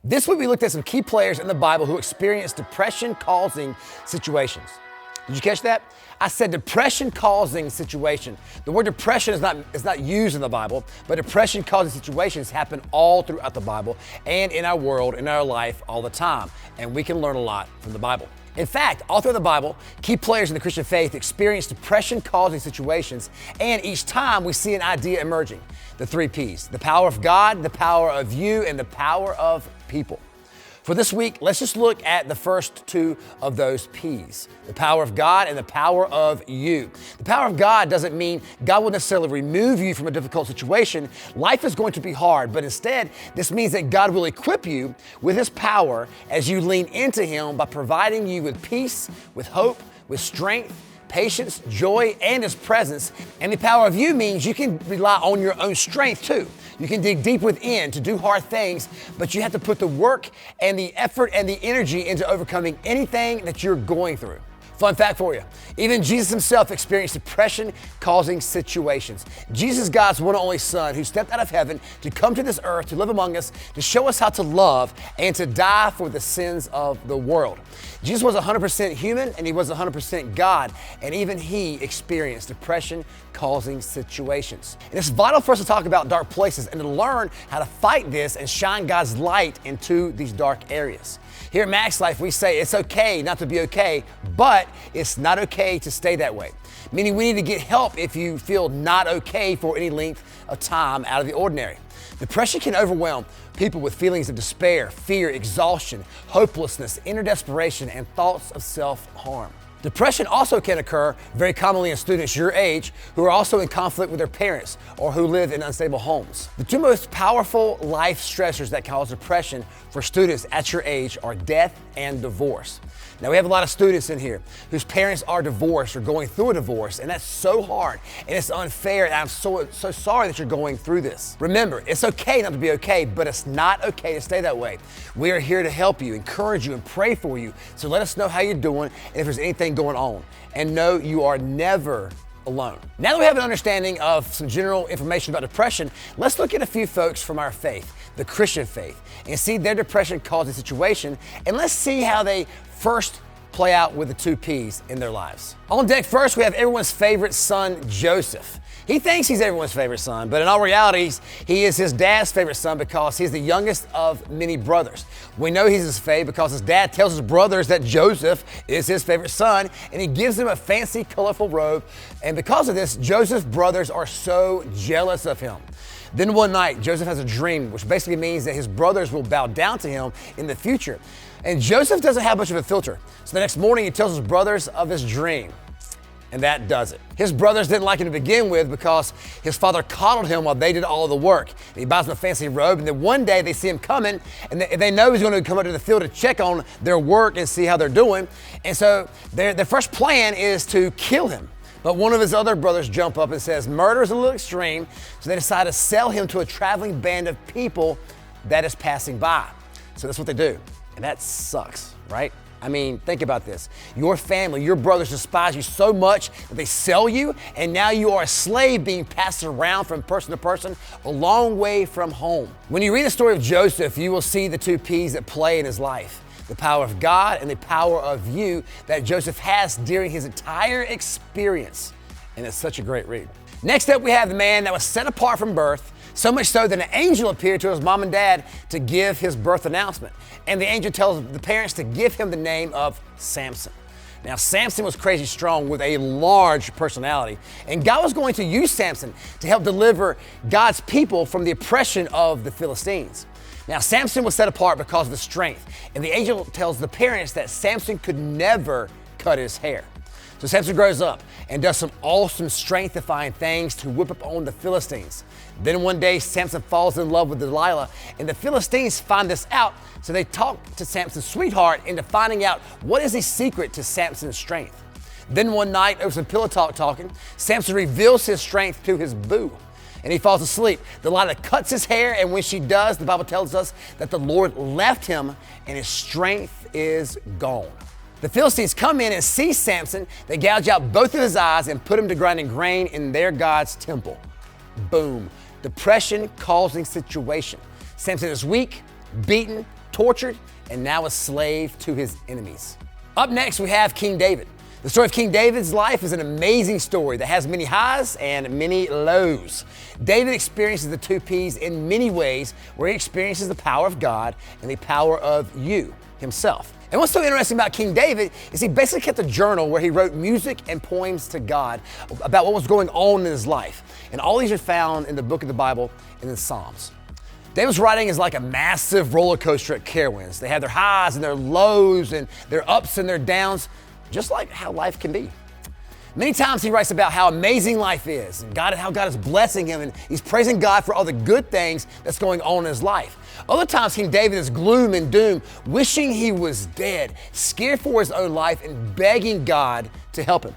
This week we looked at some key players in the Bible who experienced depression-causing situations. Did you catch that? I said depression-causing situation. The word depression is not used in the Bible, but depression-causing situations happen all throughout the Bible and in our world, in our life, all the time. And we can learn a lot from the Bible. In fact, all through the Bible, key players in the Christian faith experience depression-causing situations, and each time we see an idea emerging. The 3 Ps: the power of God, the power of you, and the power of people. For this week, let's just look at the first 2 of those Ps, the power of God and the power of you. The power of God doesn't mean God will necessarily remove you from a difficult situation. Life is going to be hard, but instead, this means that God will equip you with His power as you lean into Him by providing you with peace, with hope, with strength, patience, joy, and His presence. And the power of you means you can rely on your own strength too. You can dig deep within to do hard things, but you have to put the work and the effort and the energy into overcoming anything that you're going through. Fun fact for you, even Jesus Himself experienced depression-causing situations. Jesus is God's one and only Son who stepped out of heaven to come to this earth, to live among us, to show us how to love, and to die for the sins of the world. Jesus was 100% human and He was 100% God, and even He experienced depression-causing situations. And it's vital for us to talk about dark places and to learn how to fight this and shine God's light into these dark areas. Here at Max Life, we say it's okay not to be okay, but it's not okay to stay that way. Meaning we need to get help if you feel not okay for any length of time out of the ordinary. Depression can overwhelm people with feelings of despair, fear, exhaustion, hopelessness, inner desperation, and thoughts of self-harm. Depression also can occur very commonly in students your age who are also in conflict with their parents or who live in unstable homes. The 2 most powerful life stressors that cause depression for students at your age are death and divorce. Now, we have a lot of students in here whose parents are divorced or going through a divorce, and that's so hard and it's unfair, and I'm so sorry that you're going through this. Remember, it's okay not to be okay, but it's not okay to stay that way. We are here to help you, encourage you, and pray for you. So let us know how you're doing and if there's anything going on. And know you are never alone. Now that we have an understanding of some general information about depression, let's look at a few folks from our faith, the Christian faith, and see their depression-causing situation, and let's see how they first play out with the 2 Ps in their lives. On deck first, we have everyone's favorite son, Joseph. He thinks he's everyone's favorite son, but in all reality, he is his dad's favorite son because he's the youngest of many brothers. We know he's his fave because his dad tells his brothers that Joseph is his favorite son, and he gives them a fancy, colorful robe. And because of this, Joseph's brothers are so jealous of him. Then one night, Joseph has a dream, which basically means that his brothers will bow down to him in the future. And Joseph doesn't have much of a filter. So the next morning, he tells his brothers of his dream. And that does it. His brothers didn't like him to begin with because his father coddled him while they did all of the work. And he buys him a fancy robe, and then one day they see him coming, and they know he's going to come up to the field to check on their work and see how they're doing. And so their first plan is to kill him. But one of his other brothers jump up and says, murder is a little extreme, so they decide to sell him to a traveling band of people that is passing by. So that's what they do. And that sucks, right? I mean, think about this. Your family, your brothers despise you so much that they sell you, and now you are a slave being passed around from person to person a long way from home. When you read the story of Joseph, you will see the 2 Ps that play in his life. The power of God and the power of you that Joseph has during his entire experience. And it's such a great read. Next up, we have the man that was set apart from birth, so much so that an angel appeared to his mom and dad to give his birth announcement. And the angel tells the parents to give him the name of Samson. Now, Samson was crazy strong with a large personality, and God was going to use Samson to help deliver God's people from the oppression of the Philistines. Now, Samson was set apart because of his strength, and the angel tells the parents that Samson could never cut his hair. So Samson grows up and does some awesome strength-defying things to whip up on the Philistines. Then one day, Samson falls in love with Delilah, and the Philistines find this out, so they talk to Samson's sweetheart into finding out what is the secret to Samson's strength. Then one night, over some pillow talking, Samson reveals his strength to his boo, and he falls asleep. Delilah cuts his hair, and when she does, the Bible tells us that the Lord left him, and his strength is gone. The Philistines come in and see Samson. They gouge out both of his eyes and put him to grinding grain in their God's temple. Boom. Depression-causing situation. Samson is weak, beaten, tortured, and now a slave to his enemies. Up next, we have King David. The story of King David's life is an amazing story that has many highs and many lows. David experiences the two P's in many ways, where he experiences the power of God and the power of you, himself. And what's so interesting about King David is he basically kept a journal where he wrote music and poems to God about what was going on in his life. And all these are found in the book of the Bible in the Psalms. David's writing is like a massive roller coaster at Carowinds. They have their highs and their lows and their ups and their downs, just like how life can be. Many times he writes about how amazing life is and how God is blessing him, and he's praising God for all the good things that's going on in his life. Other times King David is gloom and doom, wishing he was dead, scared for his own life, and begging God to help him.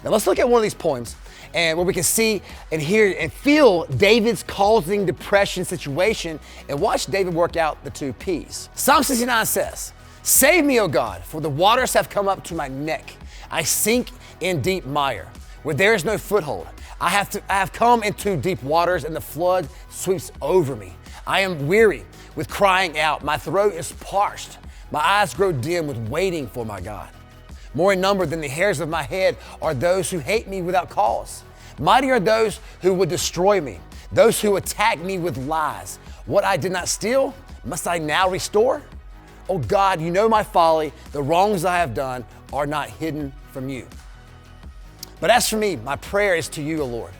Now let's look at one of these poems and where we can see and hear and feel David's causing depression situation, and watch David work out the two P's. Psalm 69 says, "Save me, O God, for the waters have come up to my neck. I sink in deep mire, where there is no foothold. I have come into deep waters, and the flood sweeps over me. I am weary with crying out. My throat is parched. My eyes grow dim with waiting for my God. More in number than the hairs of my head are those who hate me without cause. Mighty are those who would destroy me, those who attack me with lies. What I did not steal, must I now restore? Oh God, you know my folly. The wrongs I have done are not hidden from you. But as for me, my prayer is to you, O Lord.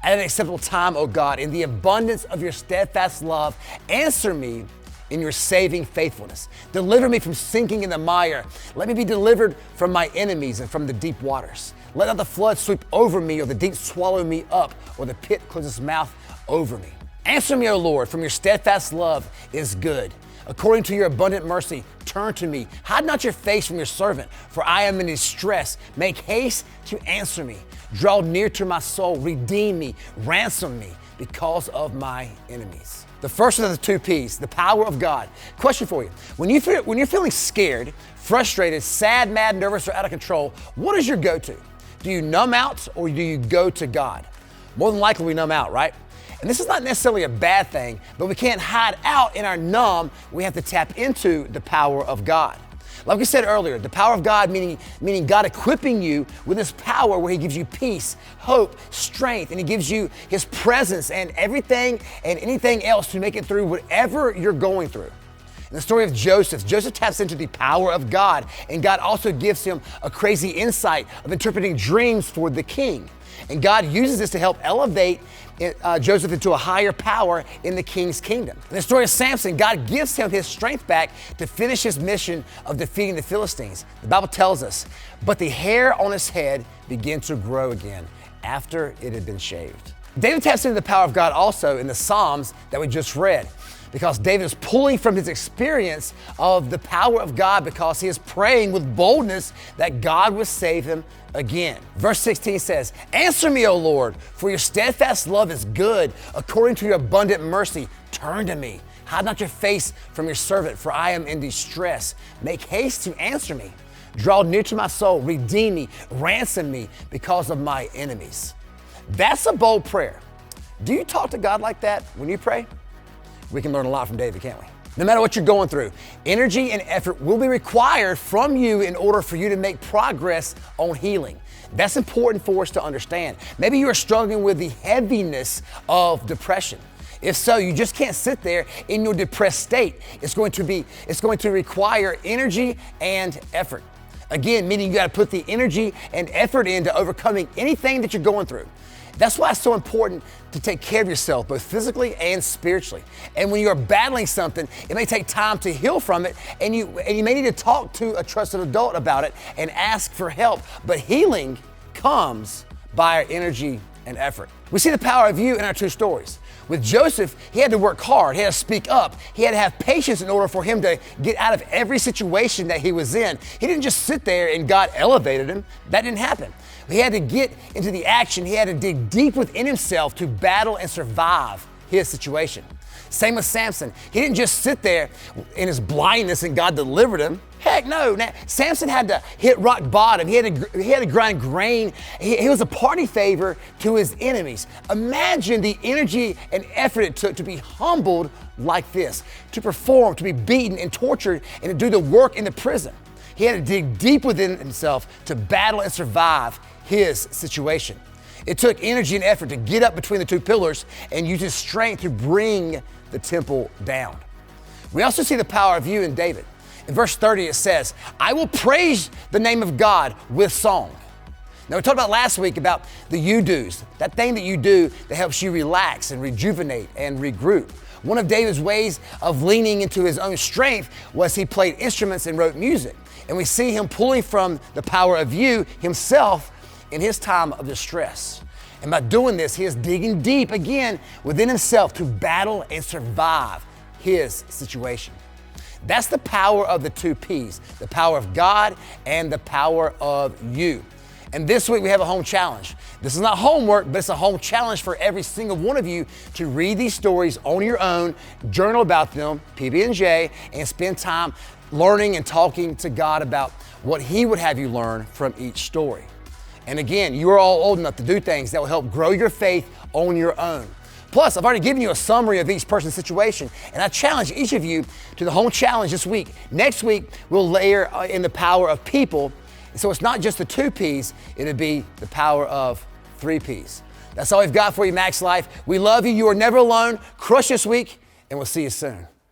At an acceptable time, O God, in the abundance of your steadfast love, answer me in your saving faithfulness. Deliver me from sinking in the mire. Let me be delivered from my enemies and from the deep waters. Let not the flood sweep over me, or the deep swallow me up, or the pit close its mouth over me. Answer me, O Lord, from your steadfast love is good. According to your abundant mercy, turn to me. Hide not your face from your servant, for I am in distress. Make haste to answer me. Draw near to my soul. Redeem me. Ransom me because of my enemies." The first of the two P's, the power of God. Question for you. When you're feeling scared, frustrated, sad, mad, nervous, or out of control, what is your go-to? Do you numb out, or do you go to God? More than likely we numb out, right? And this is not necessarily a bad thing, but we can't hide out in our numb. We have to tap into the power of God. Like we said earlier, the power of God, meaning God equipping you with His power, where He gives you peace, hope, strength, and He gives you His presence and everything and anything else to make it through whatever you're going through. In the story of Joseph taps into the power of God, and God also gives him a crazy insight of interpreting dreams for the king. And God uses this to help elevate Joseph into a higher power in the king's kingdom. In the story of Samson, God gives him his strength back to finish his mission of defeating the Philistines. The Bible tells us, but the hair on his head began to grow again after it had been shaved. David taps into the power of God also in the Psalms that we just read, because David is pulling from his experience of the power of God, because he is praying with boldness that God will save him again. Verse 16 says, "Answer me, O Lord, for your steadfast love is good. According to your abundant mercy, turn to me. Hide not your face from your servant, for I am in distress. Make haste to answer me. Draw near to my soul. Redeem me. Ransom me because of my enemies." That's a bold prayer. Do you talk to God like that when you pray? We can learn a lot from David, can't we? No matter what you're going through, energy and effort will be required from you in order for you to make progress on healing. That's important for us to understand. Maybe you are struggling with the heaviness of depression. If so, you just can't sit there in your depressed state. It's going to require energy and effort. Again, meaning you got to put the energy and effort into overcoming anything that you're going through. That's why it's so important to take care of yourself, both physically and spiritually. And when you're battling something, it may take time to heal from it, and you may need to talk to a trusted adult about it and ask for help. But healing comes by our energy and effort. We see the power of you in our two stories. With Joseph, he had to work hard. He had to speak up. He had to have patience in order for him to get out of every situation that he was in. He didn't just sit there and God elevated him. That didn't happen. He had to get into the action. He had to dig deep within himself to battle and survive his situation. Same with Samson. He didn't just sit there in his blindness and God delivered him. Heck no. Now, Samson had to hit rock bottom. He had to grind grain. He was a party favor to his enemies. Imagine the energy and effort it took to be humbled like this, to perform, to be beaten and tortured, and to do the work in the prison. He had to dig deep within himself to battle and survive his situation. It took energy and effort to get up between the two pillars and use his strength to bring the temple down. We also see the power of you in David. In verse 30, it says, I will praise the name of God with song. Now, we talked about last week about the you-dos, that thing that you do that helps you relax and rejuvenate and regroup. One of David's ways of leaning into his own strength was he played instruments and wrote music. And we see him pulling from the power of you himself in his time of distress. And by doing this, he is digging deep again within himself to battle and survive his situation. That's the power of the two P's, the power of God and the power of you. And this week we have a home challenge. This is not homework, but it's a home challenge for every single one of you to read these stories on your own, journal about them, PB&J, and spend time learning and talking to God about what He would have you learn from each story. And again, you are all old enough to do things that will help grow your faith on your own. Plus, I've already given you a summary of each person's situation, and I challenge each of you to the home challenge this week. Next week, we'll layer in the power of people. So it's not just the two P's, it'll be the power of three P's. That's all we've got for you, Max Life. We love you. You are never alone. Crush this week, and we'll see you soon.